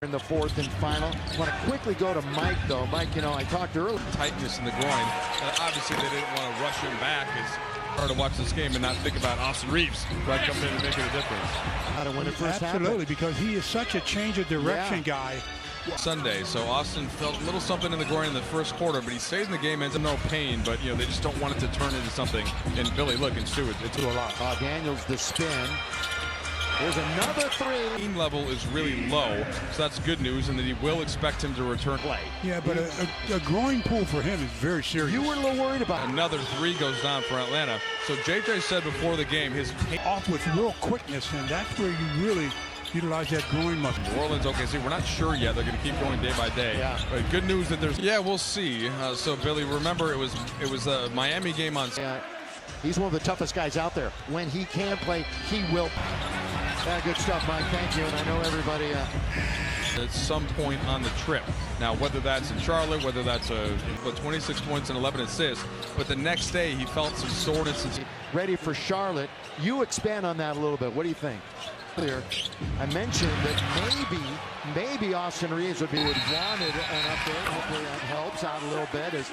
In the fourth and final. I want to quickly go to Mike, though. Mike, you know, I talked earlier. Tightness in the groin. Obviously, they didn't want to rush him back. It's hard to watch this game and not think about Austin Reaves, who had come in and making a difference. How to win it first. Absolutely, because he is such a change of direction guy. Sunday, so Austin felt a little something in the groin in the first quarter, but he stays in the game, ends up no pain, but you know they just don't want it to turn into something. And Billy, look, and Stu, it's a lot. Daniels the spin. There's another three. Team level is really low, so that's good news, and that he will expect him to return play. Yeah, but a groin pull for him is very serious. You were a little worried about it. Another three goes down for Atlanta. So JJ said before the game, his off with real quickness, and that's where you really utilize that groin muscle. New Orleans, okay, see, we're not sure yet. They're going to keep going day by day. Yeah. But good news that there's. Yeah, we'll see. So Billy, remember it was a Miami game on. Yeah, he's one of the toughest guys out there. When he can play, he will. Yeah, good stuff, Mike. Thank you. And I know everybody. At some point on the trip. Now, whether that's in Charlotte, whether that's 26 points and 11 assists, but the next day he felt some soreness. Ready for Charlotte. You expand on that a little bit. What do you think? Here, I mentioned that maybe Austin Reaves would wanted an update. Hopefully that helps out a little bit as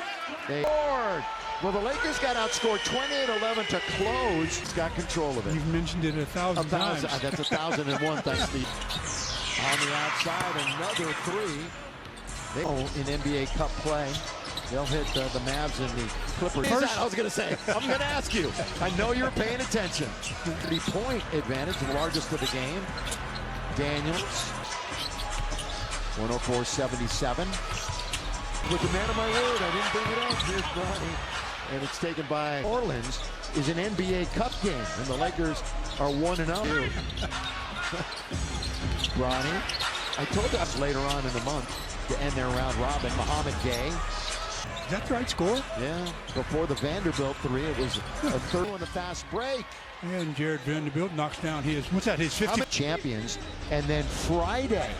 they scored. Well, the Lakers got outscored 28-11 to close. He's got control of it. You've mentioned it a thousand times. That's 1,001. Thanks to on the outside, another three. In NBA Cup play, they'll hit the Mavs and the Clippers. I was going to say, I'm going to ask you. I know you're paying attention. 3-point advantage, the largest of the game. Daniels, 104-77. With the man of my word, I didn't bring it up. Here's Bronny. And it's taken by Orleans. Is an NBA Cup game, and the Lakers are 1-0. Bronny, I told us later on in the month to end their round robin. Mohamed Gay. Is that the right score? Yeah, before the Vanderbilt three, it was a third on the fast break. And Jared Vanderbilt knocks down his, what's that, his 50? Champions. And then Friday,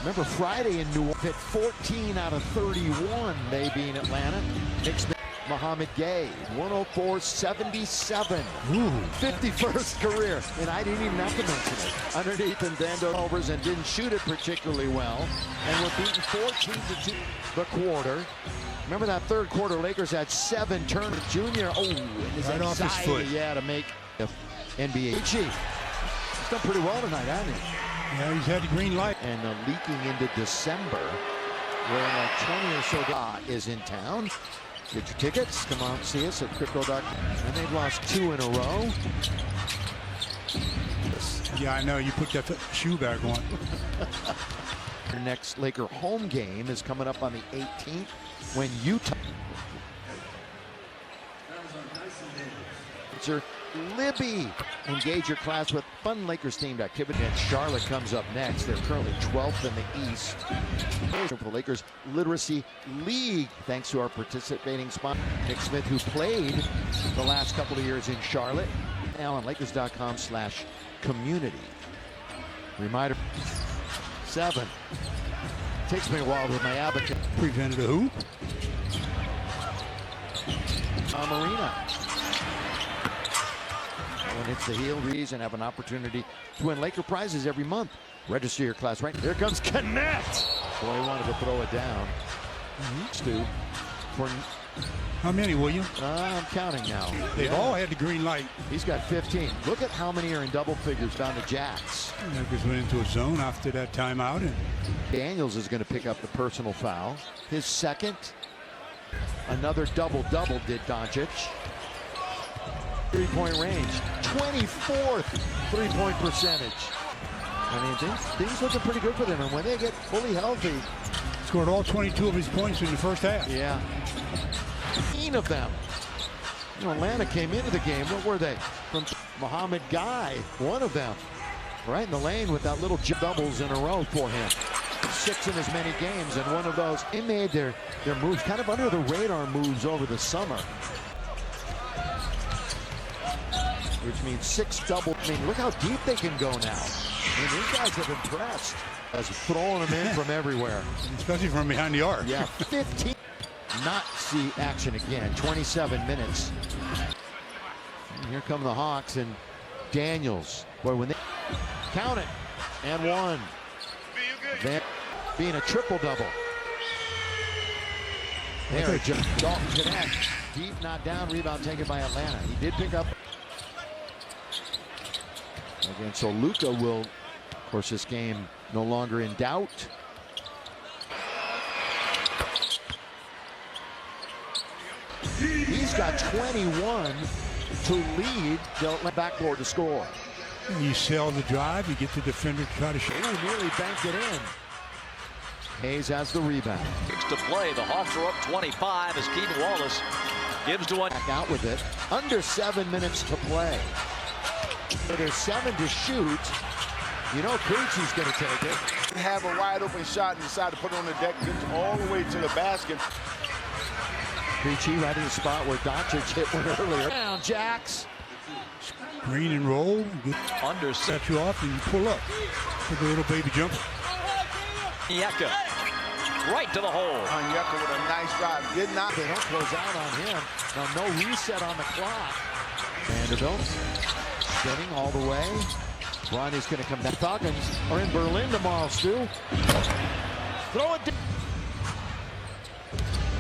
remember Friday in New Orleans, hit 14 out of 31, they beat Atlanta. Knicks Mohamed Gay, 104-77. 51st career, and I didn't even have to mention it. Underneath and Vandovers and didn't shoot it particularly well. And we're beaten 14-2 the quarter. Remember that third quarter, Lakers had 7 turns. Junior, his right off his foot. Yeah, to make NBA. He's done pretty well tonight, hasn't he? Yeah, he's had the green light. And leaking into December, where like 20 or so is in town. Get your tickets. Come on, see us at Crypto.com. And they've lost 2 in a row. Yeah, I know. You put that shoe back on. Their next Laker home game is coming up on the 18th when Utah. It's your Libby. Engage your class with fun Lakers-themed activity. And Charlotte comes up next. They're currently 12th in the East. For the Lakers Literacy League, thanks to our participating sponsor, Nick Smith, who played the last couple of years in Charlotte. Now on Lakers.com/community. Reminder, 7. Takes me a while with my advocate. Prevented a hoop. Marina. And it's the heel reason have an opportunity to win Laker prizes every month. Register your class right. Here comes Connect. Boy, he wanted to throw it down. Stu. For how many, William? I'm counting now. They've all had the green light. He's got 15. Look at how many are in double figures down to Jacks. Lakers went into a zone after that timeout. And Daniels is going to pick up the personal foul. His second. Another double-double did Doncic. 3-point range. 24th three-point percentage. I mean, things looking pretty good for them. And when they get fully healthy. Scored all 22 of his points in the first half. Yeah. 15 of them. You know, Atlanta came into the game. What were they? From Mohamed Guy, one of them. Right in the lane with that little doubles in a row for him. 6 in as many games, and one of those. They made their moves, kind of under the radar moves over the summer. Which means 6 double. I mean, look how deep they can go now. I mean, these guys have impressed. As throwing them in from everywhere. Especially from behind the arc. Yeah, 15. Not see action again. 27 minutes. And here come the Hawks and Daniels. Boy, when they count it. And 1. being a triple-double. There, Dalton connect. Deep, not down, rebound taken by Atlanta. He did pick up. Again, so Luka will, of course, this game no longer in doubt. He's got 21 to lead the backboard to score. You sell the drive, you get the defender to try to shoot. Ooh, nearly banked it in. Hayes has the rebound. To play, the Hawks are up 25 as Keaton Wallace gives to one. Back out with it. Under 7 minutes to play. There's 7 to shoot. You know Krejci's going to take it. Have a wide open shot and decide to put it on the deck, gets all the way to the basket. Krejci right in the spot where Doncic hit one earlier. Down, Jax. Green and roll, set you off, and you pull up with a little baby jumper. Onyeka right to the hole. Onyeka with a nice drive. Did not. They don't close out on him. Now no reset on the clock. Vanderbilt spinning all the way. Ronnie's going to come back. Falcons are in Berlin tomorrow, Stu. Throw it down.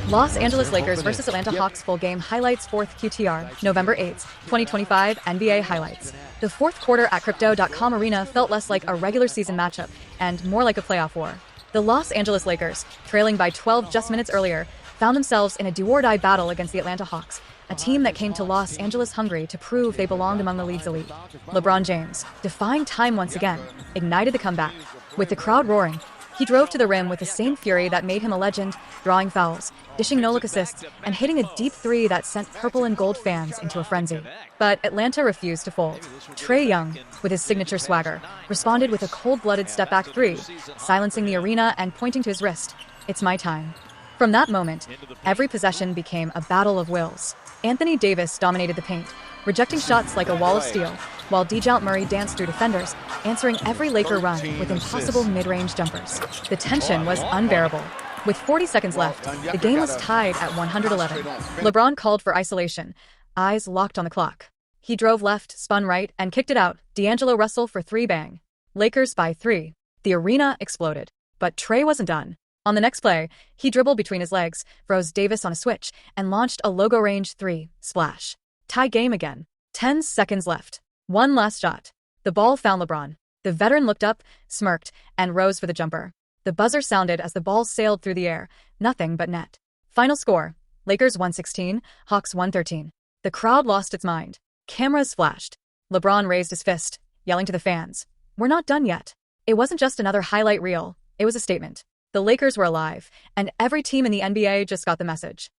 Los Angeles Lakers versus Atlanta Hawks full game highlights 4th QTR, November 8th, 2025 NBA highlights. The fourth quarter at Crypto.com Arena felt less like a regular season matchup and more like a playoff war. The Los Angeles Lakers, trailing by 12 just minutes earlier, found themselves in a do-or-die battle against the Atlanta Hawks, a team that came to Los Angeles hungry to prove they belonged among the league's elite. LeBron James, defying time once again, ignited the comeback. With the crowd roaring, he drove to the rim with the same fury that made him a legend, drawing fouls, dishing no-look assists, and hitting a deep three that sent purple and gold fans into a frenzy. But Atlanta refused to fold. Trae Young, with his signature swagger, responded with a cold-blooded step-back three, silencing the arena and pointing to his wrist. "It's my time." From that moment, every possession became a battle of wills. Anthony Davis dominated the paint, rejecting shots like a wall of steel, while DeJounte Murray danced through defenders, answering every Laker run with impossible mid-range jumpers. The tension was unbearable. With 40 seconds left, the game was tied at 111. LeBron called for isolation, eyes locked on the clock. He drove left, spun right, and kicked it out. D'Angelo Russell for 3 bang. Lakers by 3. The arena exploded. But Trae wasn't done. On the next play, he dribbled between his legs, froze Davis on a switch, and launched a logo range 3, splash. Tie game again. 10 seconds left. One last shot. The ball found LeBron. The veteran looked up, smirked, and rose for the jumper. The buzzer sounded as the ball sailed through the air. Nothing but net. Final score: Lakers 116, Hawks 113. The crowd lost its mind. Cameras flashed. LeBron raised his fist, yelling to the fans, "We're not done yet." It wasn't just another highlight reel. It was a statement. The Lakers were alive, and every team in the NBA just got the message.